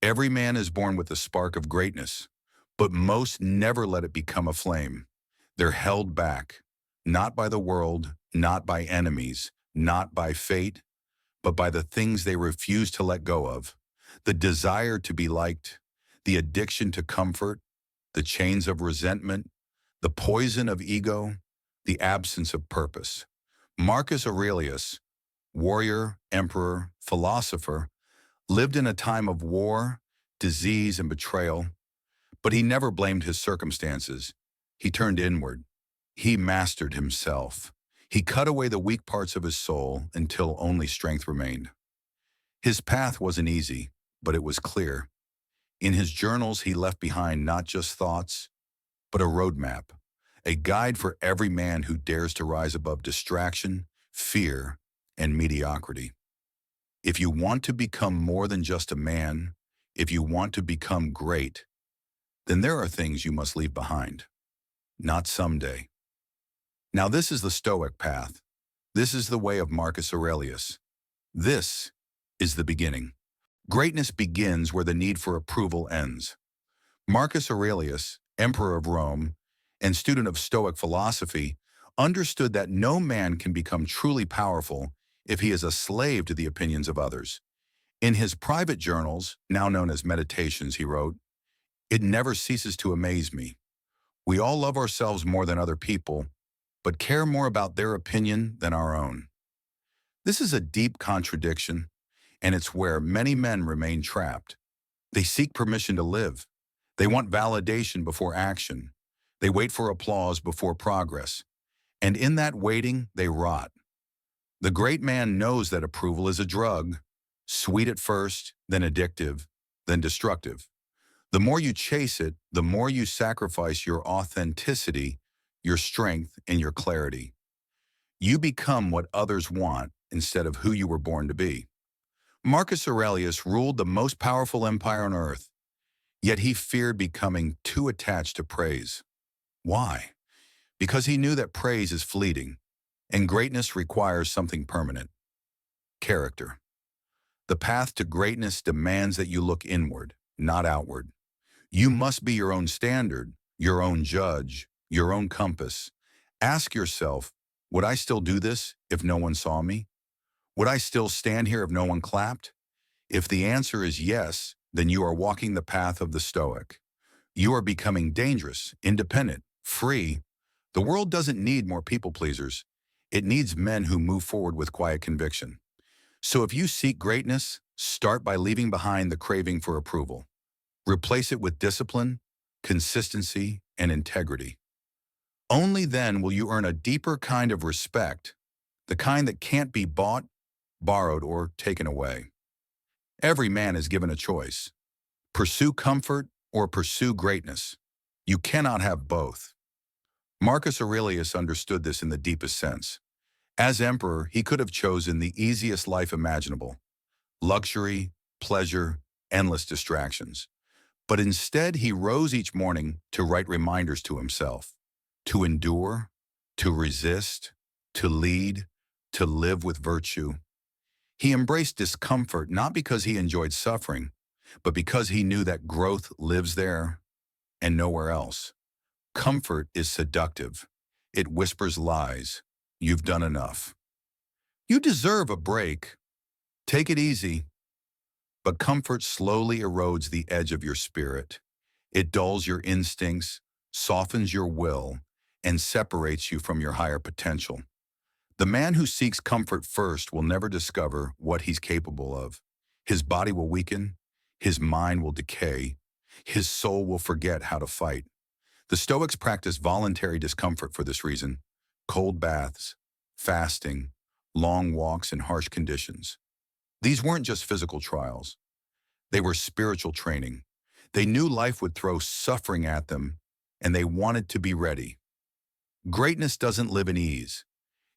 Every man is born with a spark of greatness, but most never let it become a flame. They're held back, not by the world, not by enemies, not by fate, but by the things they refuse to let go of. The desire to be liked, the addiction to comfort, the chains of resentment, the poison of ego, the absence of purpose. Marcus Aurelius, warrior, emperor, philosopher, lived in a time of war, disease, and betrayal, but he never blamed his circumstances. He turned inward. He mastered himself. He cut away the weak parts of his soul until only strength remained. His path wasn't easy, but it was clear. In his journals, he left behind not just thoughts, but a roadmap, a guide for every man who dares to rise above distraction, fear, and mediocrity. If you want to become more than just a man, if you want to become great, then there are things you must leave behind. Not someday. Now this is the Stoic path. This is the way of Marcus Aurelius. This is the beginning. Greatness begins where the need for approval ends. Marcus Aurelius, emperor of Rome and student of Stoic philosophy, understood that no man can become truly powerful if he is a slave to the opinions of others. In his private journals, now known as meditations, he wrote, "It never ceases to amaze me. We all love ourselves more than other people, but care more about their opinion than our own." This is a deep contradiction, and it's where many men remain trapped. They seek permission to live. They want validation before action. They wait for applause before progress. And in that waiting, they rot. The great man knows that approval is a drug, sweet at first, then addictive, then destructive. The more you chase it, the more you sacrifice your authenticity, your strength, and your clarity. You become what others want instead of who you were born to be. Marcus Aurelius ruled the most powerful empire on earth, yet he feared becoming too attached to praise. Why? Because he knew that praise is fleeting, and greatness requires something permanent: character. The path to greatness demands that you look inward, not outward. You must be your own standard, your own judge, your own compass. Ask yourself, would I still do this if no one saw me? Would I still stand here if no one clapped? If the answer is yes, then you are walking the path of the Stoic. You are becoming dangerous, independent, free. The world doesn't need more people pleasers. It needs men who move forward with quiet conviction. So if you seek greatness, start by leaving behind the craving for approval. Replace it with discipline, consistency, and integrity. Only then will you earn a deeper kind of respect, the kind that can't be bought, borrowed, or taken away. Every man is given a choice. Pursue comfort or pursue greatness. You cannot have both. Marcus Aurelius understood this in the deepest sense. As emperor, he could have chosen the easiest life imaginable: luxury, pleasure, endless distractions. But instead, he rose each morning to write reminders to himself, to endure, to resist, to lead, to live with virtue. He embraced discomfort not because he enjoyed suffering, but because he knew that growth lives there and nowhere else. Comfort is seductive. It whispers lies. You've done enough. You deserve a break. Take it easy. But comfort slowly erodes the edge of your spirit. It dulls your instincts, softens your will, and separates you from your higher potential. The man who seeks comfort first will never discover what he's capable of. His body will weaken, his mind will decay, his soul will forget how to fight. The Stoics practiced voluntary discomfort for this reason: cold baths, fasting, long walks in harsh conditions. These weren't just physical trials. They were spiritual training. They knew life would throw suffering at them, and they wanted to be ready. Greatness doesn't live in ease.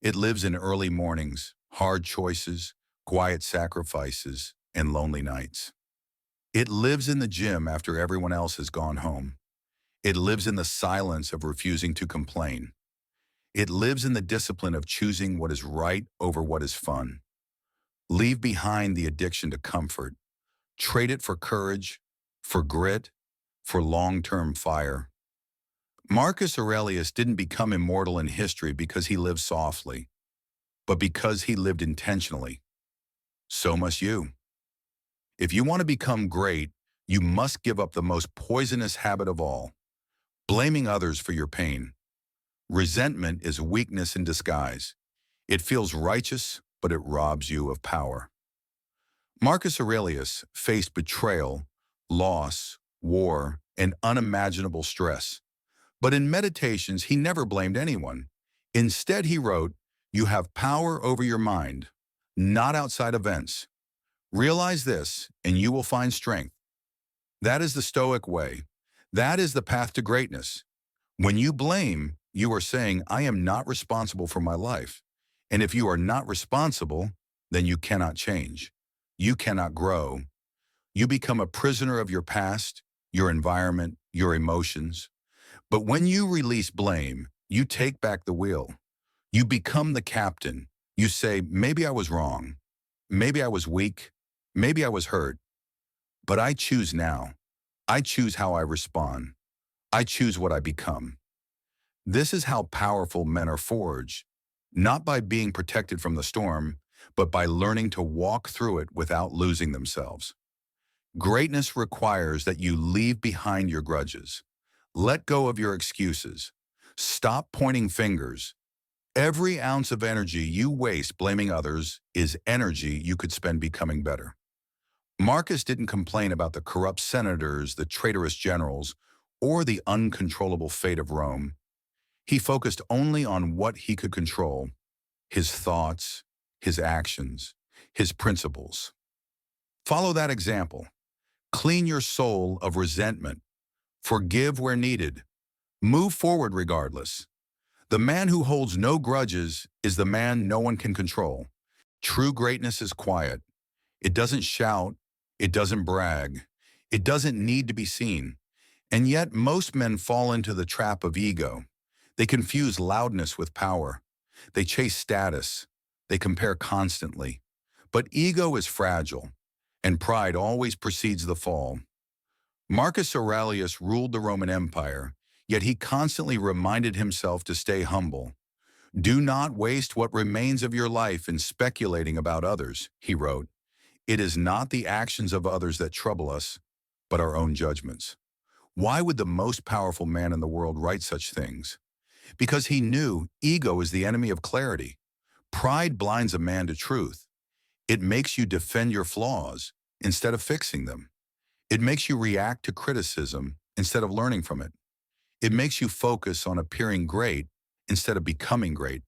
It lives in early mornings, hard choices, quiet sacrifices, and lonely nights. It lives in the gym after everyone else has gone home. It lives in the silence of refusing to complain. It lives in the discipline of choosing what is right over what is fun. Leave behind the addiction to comfort. Trade it for courage, for grit, for long-term fire. Marcus Aurelius didn't become immortal in history because he lived softly, but because he lived intentionally. So must you. If you want to become great, you must give up the most poisonous habit of all, blaming others for your pain. Resentment is weakness in disguise. It feels righteous, but it robs you of power. Marcus Aurelius faced betrayal, loss, war, and unimaginable stress. But in Meditations, he never blamed anyone. Instead, he wrote, "You have power over your mind, not outside events. Realize this, and you will find strength." That is the Stoic way. That is the path to greatness. When you blame, you are saying, "I am not responsible for my life." And if you are not responsible, then you cannot change. You cannot grow. You become a prisoner of your past, your environment, your emotions. But when you release blame, you take back the wheel. You become the captain. You say, maybe I was wrong. Maybe I was weak. Maybe I was hurt. But I choose now. I choose how I respond. I choose what I become. This is how powerful men are forged, not by being protected from the storm, but by learning to walk through it without losing themselves. Greatness requires that you leave behind your grudges. Let go of your excuses. Stop pointing fingers. Every ounce of energy you waste blaming others is energy you could spend becoming better. Marcus didn't complain about the corrupt senators, the traitorous generals, or the uncontrollable fate of Rome. He focused only on what he could control: his thoughts, his actions, his principles. Follow that example. Clean your soul of resentment. Forgive where needed. Move forward regardless. The man who holds no grudges is the man no one can control. True greatness is quiet. It doesn't shout. It doesn't brag. It doesn't need to be seen. And yet most men fall into the trap of ego. They confuse loudness with power. They chase status. They compare constantly. But ego is fragile, and pride always precedes the fall. Marcus Aurelius ruled the Roman Empire, yet he constantly reminded himself to stay humble. "Do not waste what remains of your life in speculating about others," he wrote. "It is not the actions of others that trouble us, but our own judgments." Why would the most powerful man in the world write such things? Because he knew ego is the enemy of clarity. Pride blinds a man to truth. It makes you defend your flaws instead of fixing them. It makes you react to criticism instead of learning from it. It makes you focus on appearing great instead of becoming great.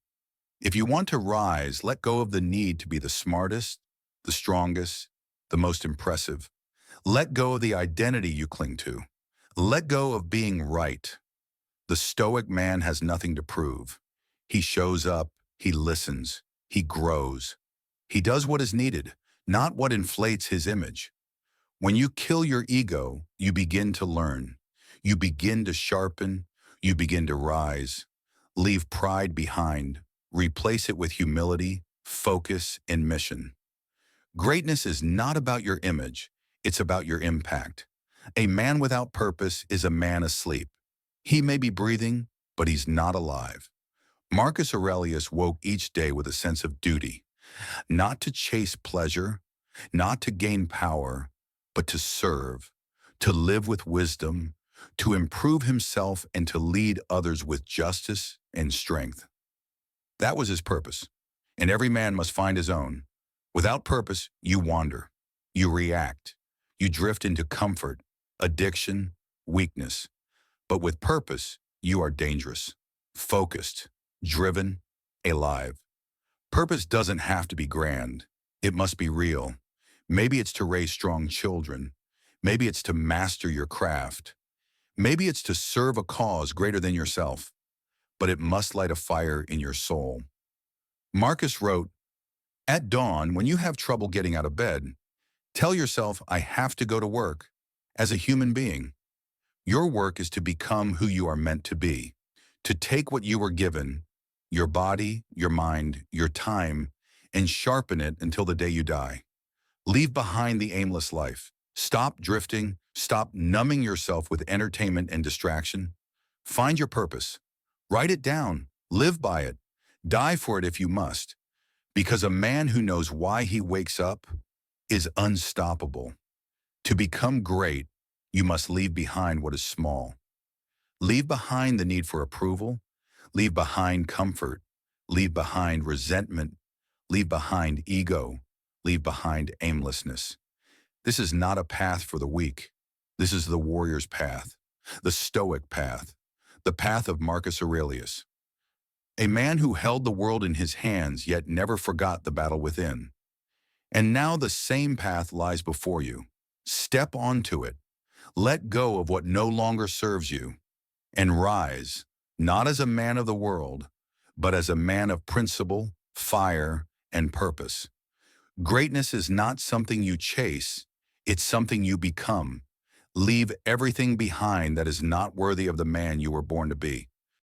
If you want to rise, let go of the need to be the smartest, the strongest, the most impressive. Let go of the identity you cling to. Let go of being right. The Stoic man has nothing to prove. He shows up, he listens, he grows. He does what is needed, not what inflates his image. When you kill your ego, you begin to learn. You begin to sharpen. You begin to rise. Leave pride behind. Replace it with humility, focus, and mission. Greatness is not about your image. It's about your impact. A man without purpose is a man asleep. He may be breathing, but he's not alive. Marcus Aurelius woke each day with a sense of duty, not to chase pleasure, not to gain power, but to serve, to live with wisdom, to improve himself, and to lead others with justice and strength. That was his purpose, and every man must find his own. Without purpose, you wander, you react, you drift into comfort, addiction, weakness. But with purpose, you are dangerous, focused, driven, alive. Purpose doesn't have to be grand. It must be real. Maybe it's to raise strong children. Maybe it's to master your craft. Maybe it's to serve a cause greater than yourself. But it must light a fire in your soul. Marcus wrote, "At dawn, when you have trouble getting out of bed, tell yourself, I have to go to work as a human being. Your work is to become who you are meant to be, to take what you were given, your body, your mind, your time, and sharpen it until the day you die. Leave behind the aimless life. Stop drifting. Stop numbing yourself with entertainment and distraction. Find your purpose. Write it down. Live by it. Die for it if you must. Because a man who knows why he wakes up is unstoppable. To become great, you must leave behind what is small. Leave behind the need for approval. Leave behind comfort. Leave behind resentment. Leave behind ego. Leave behind aimlessness. This is not a path for the weak. This is the warrior's path, the Stoic path, the path of Marcus Aurelius, a man who held the world in his hands yet never forgot the battle within. And now the same path lies before you. Step onto it. Let go of what no longer serves you, and rise, not as a man of the world, but as a man of principle, fire, and purpose. Greatness is not something you chase, it's something you become. Leave everything behind that is not worthy of the man you were born to be.